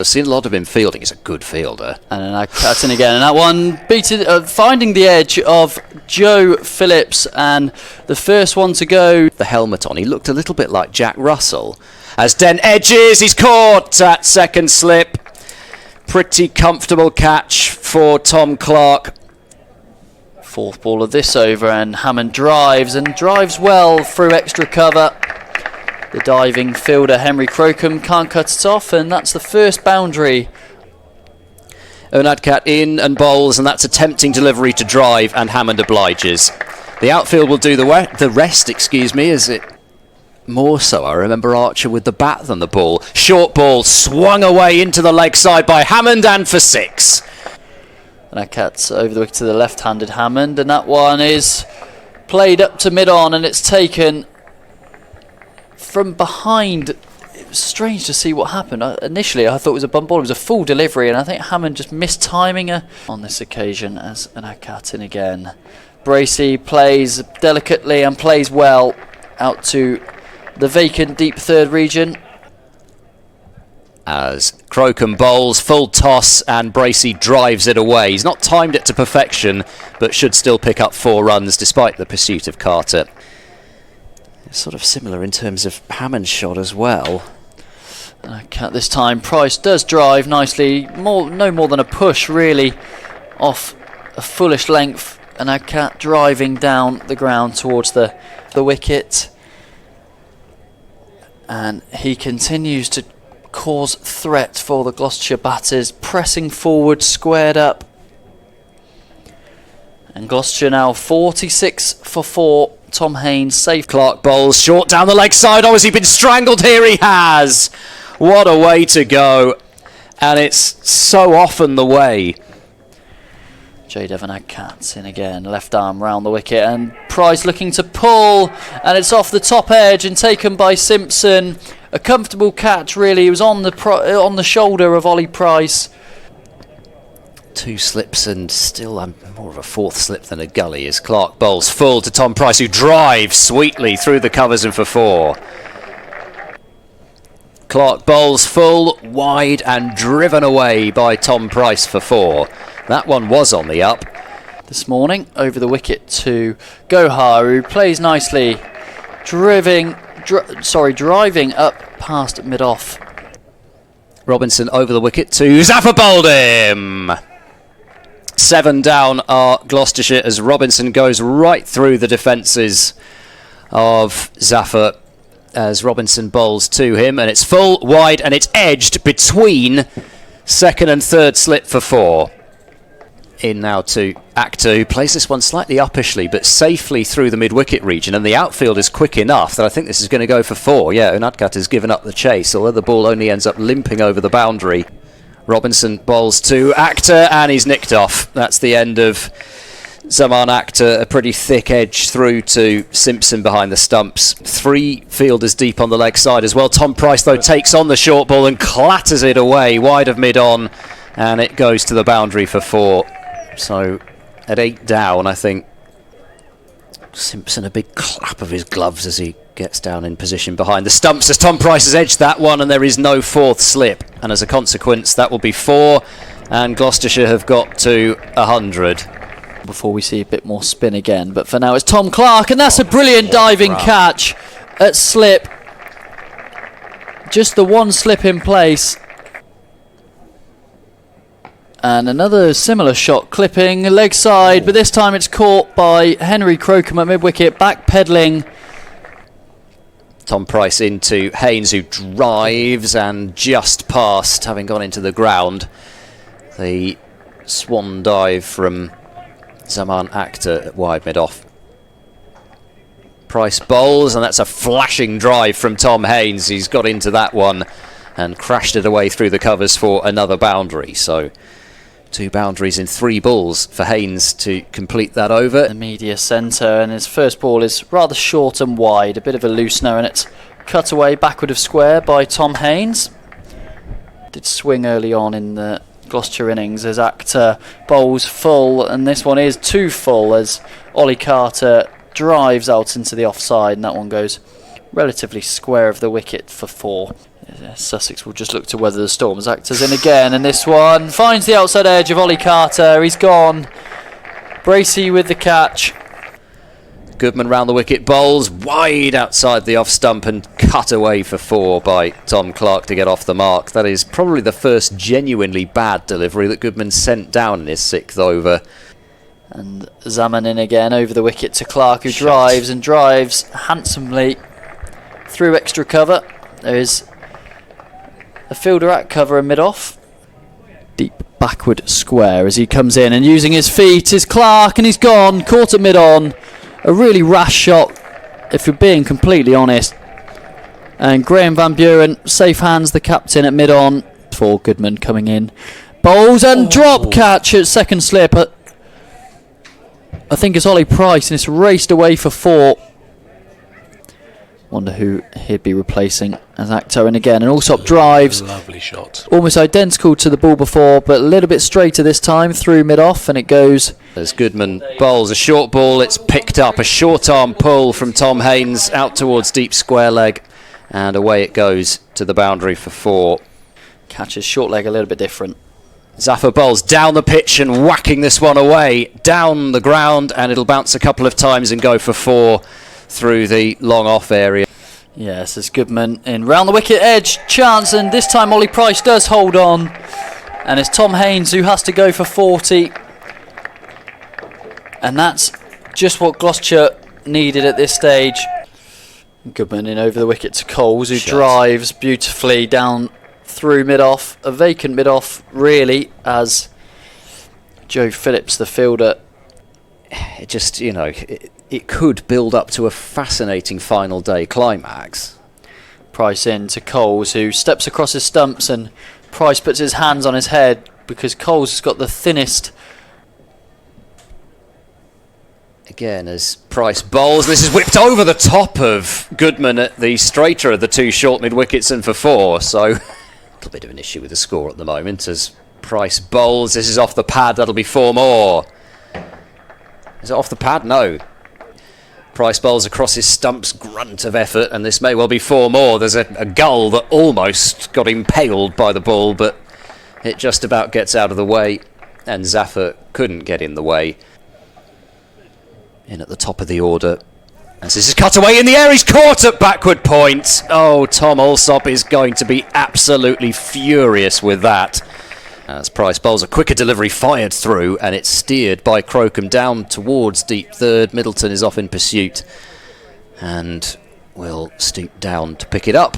I've seen a lot of him fielding. He's a good fielder. And then cutting again, and that one finding the edge of Joe Phillips, and the first one to go. The helmet on, he looked a little bit like Jack Russell. As Den edges, he's caught at second slip. Pretty comfortable catch for Tom Clark. Fourth ball of this over, and Hammond drives well through extra cover. The diving fielder Henry Crocombe can't cut it off, and that's the first boundary. Unadkat in and bowls, and that's a tempting delivery to drive, and Hammond obliges. The outfield will do the rest, as it more so. I remember Archer with the bat than the ball. Short ball swung away into the leg side by Hammond, and for 6. Unadkat's over the wicket to the left-handed Hammond, and that one is played up to mid-on, and it's taken from behind. It was strange to see what happened. Initially I thought it was a bump ball. It was a full delivery, and I think Hammond just missed timing her on this occasion. As Unadkat in again. Bracey plays delicately and plays well out to the vacant deep third region. As Crocombe bowls, full toss, and Bracey drives it away. He's not timed it to perfection, but should still pick up 4 runs despite the pursuit of Carter. Sort of similar in terms of Hammond's shot as well. This time Price does drive nicely, no more than a push really off a fullish length, and Unadkat driving down the ground towards the wicket, and he continues to cause threat for the Gloucestershire batters, pressing forward, squared up, and Gloucestershire now 46 for 4. Tom Haynes safe. Clark bowls short down the leg side. Oh, has he been strangled? Here he has. What a way to go. And it's so often the way. J. Devon Unadkat in again. Left arm round the wicket, and Price looking to pull, and it's off the top edge and taken by Simpson. A comfortable catch really. It was on the shoulder of Ollie Price. 2 slips, and still more of a 4th slip than a gully as Clark bowls full to Tom Price, who drives sweetly through the covers and for 4. Clark bowls full, wide, and driven away by Tom Price for 4. That one was on the up. This morning, over the wicket to Gohar, who plays nicely, driving up past mid-off. Robinson over the wicket to Zafar, bowled him. 7 down are Gloucestershire as Robinson goes right through the defences of Zafar as Robinson bowls to him, and it's full, wide, and it's edged between second and third slip for 4. In now to Akhtar, who plays this one slightly uppishly but safely through the mid-wicket region, and the outfield is quick enough that I think this is going to go for 4. Yeah, Unadkat has given up the chase, although the ball only ends up limping over the boundary. Robinson bowls to Akhtar, and he's nicked off. That's the end of Zaman Akhtar. A pretty thick edge through to Simpson behind the stumps. 3 fielders deep on the leg side as well. Tom Price, though, takes on the short ball and clatters it away wide of mid-on, and it goes to the boundary for 4. So at 8 down, I think Simpson a big clap of his gloves as he gets down in position behind the stumps as Tom Price has edged that one, and there is no 4th slip, and as a consequence that will be 4, and Gloucestershire have got to 100 before we see a bit more spin again. But for now it's Tom Clark, and that's a brilliant diving catch at slip. Just the one slip in place, and another similar shot clipping leg side, but this time it's caught by Henry Crocombe at mid-wicket, back-pedalling. Tom Price into Haynes, who drives and just past, having gone into the ground. The swan dive from Zaman Akhtar at wide mid-off. Price bowls, and that's a flashing drive from Tom Haynes. He's got into that one and crashed it away through the covers for another boundary. So 2 boundaries in 3 balls for Haynes to complete that over. The media centre, and his first ball is rather short and wide, a bit of a loosener, and it's cut away backward of square by Tom Haynes. Did swing early on in the Gloucestershire innings as Akhtar bowls full, and this one is too full as Ollie Carter drives out into the offside, and that one goes relatively square of the wicket for 4. Sussex will just look to weather the storm as Actor's in again, and this one finds the outside edge of Ollie Carter. He's gone. Bracey with the catch. Goodman round the wicket, bowls wide outside the off stump and cut away for 4 by Tom Clark to get off the mark. That is probably the first genuinely bad delivery that Goodman sent down in his 6th over. And Zaman in again over the wicket to Clark, who drives and drives handsomely through extra cover. There is a fielder at cover and mid-off. Deep backward square as he comes in, and using his feet is Clark, and he's gone, caught at mid-on. A really rash shot, if you're being completely honest. And Graham Van Buren, safe hands the captain at mid-on. For Goodman coming in. Bowls and drop catch at second slip. I think it's Ollie Price, and it's raced away for 4. Wonder who he'd be replacing as Actor. And again, an all-stop drives. Lovely shot. Almost identical to the ball before, but a little bit straighter this time through mid-off, and it goes. As Goodman bowls a short ball, it's picked up. A short arm pull from Tom Haynes out towards deep square leg, and away it goes to the boundary for 4. Catches short leg a little bit different. Zaffer bowls down the pitch and whacking this one away down the ground, and it'll bounce a couple of times and go for 4 through the long off area. Yes, as Goodman in round the wicket edge chance, and this time Ollie Price does hold on, and it's Tom Haynes who has to go for 40, and that's just what Gloucestershire needed at this stage. Goodman in over the wicket to Coles, who drives beautifully down through mid-off, a vacant mid-off really, as Joe Phillips, the fielder. It just, you know, it could build up to a fascinating final day climax. Price in to Coles, who steps across his stumps, and Price puts his hands on his head because Coles has got the thinnest. Again, as Price bowls, this is whipped over the top of Goodman at the straighter of the 2 short mid-wickets and for 4, so a little bit of an issue with the score at the moment as Price bowls. This is off the pad, that'll be 4 more. Is it off the pad? No. Price bowls across his stumps, grunt of effort, and this may well be 4 more. There's a gull that almost got impaled by the ball, but it just about gets out of the way, and Zaffer couldn't get in the way. In at the top of the order. As this is cut away in the air, he's caught at backward point. Oh, Tom Alsop is going to be absolutely furious with that. As Price bowls a quicker delivery fired through, and it's steered by Crocombe down towards deep third. Middleton is off in pursuit and will stoop down to pick it up.